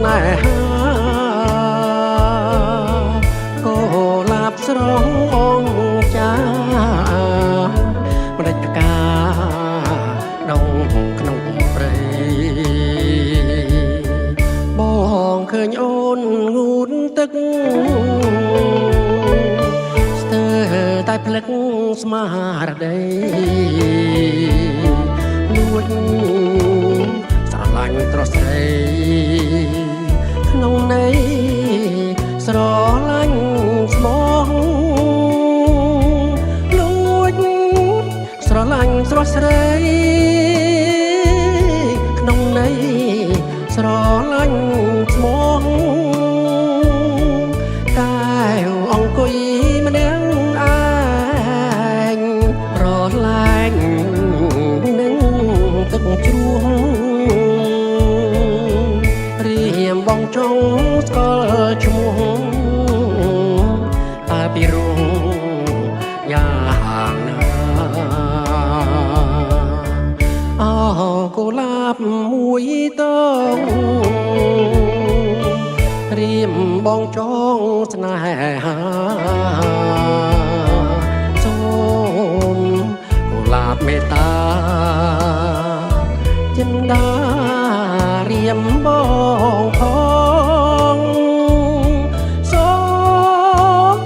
នេហាក៏លាបស្រងអង្គចាម្ដេចផ្កាដងក្នុងព្រៃបងឃើញអូនងូតទឹកស្ទើរតែភ្លឹកស្មារតីលួចស្រឡាញ់ត្រស្រីក្នុងន័យស្រឡាញ់ស្មោះលួចស្រឡាញ់ស្រស់ស្រីក្នុងន័យស្រឡាញ់ស្មោះកែវអង្គុយម្នាក់ឯងរលែងនឹងទឹកជ្រោះរៀមបងចង់ស្គាល់ឈ្មោះតាពីរុងយ៉ាងណាអោកុលាបមួយតងរៀមបងចង់ស្នេហាសូមកុលាបមេត្តាចិន្តារៀមបងផងសូម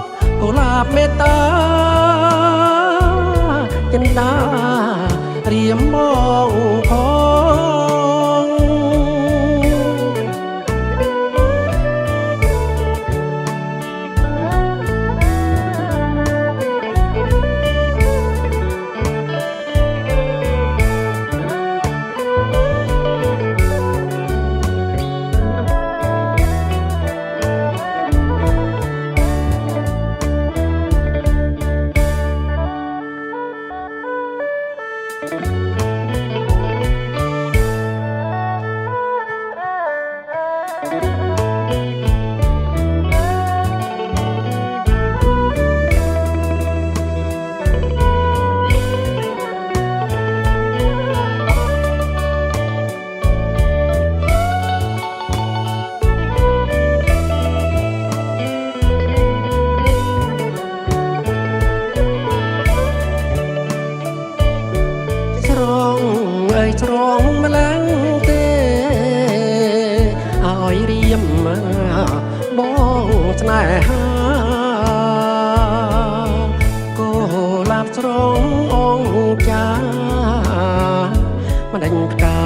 កុលាបមេត្តាចិន្តារៀមបងផងស្រងម្លាំងទេឲ្យរៀមបងស្នេហាក៏លាបស្រងអង្គចាមិនដេញផ្កា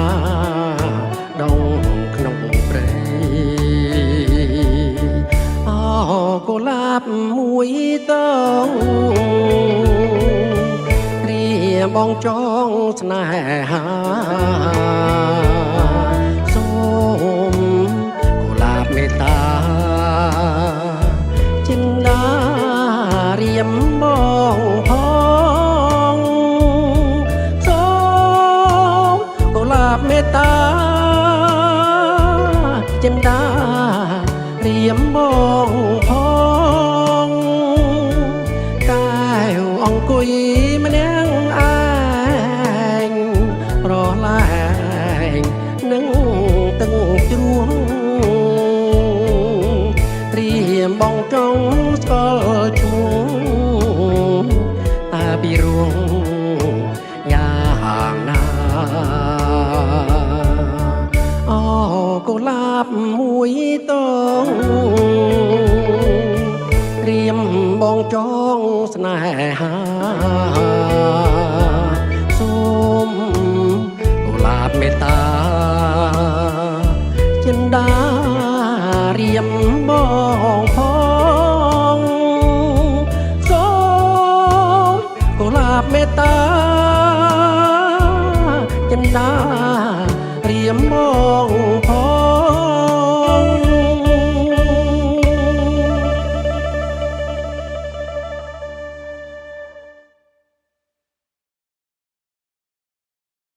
ដងក្នុងព្រៃអោក៏លាបមួយតងបងចង់ស្នេហាសូមកុលាបមេត្តាចិន្តារៀមបងផងសូមកុលាបមេត្តាចិន្តារៀមបងផងកែវអង្គុយម្នាក់នឹងទឹកជ្រោះត្រៀមបងចង់ស្គាល់ឈ្មោះតាពីរុងយ៉ាងណាអូកុលាបមួយតងត្រៀមបងចង់ស្នេហាសូមកុលាបមេត្តាចិន្តារៀមបងផងសូមកុលាបមេត្តាចិន្តា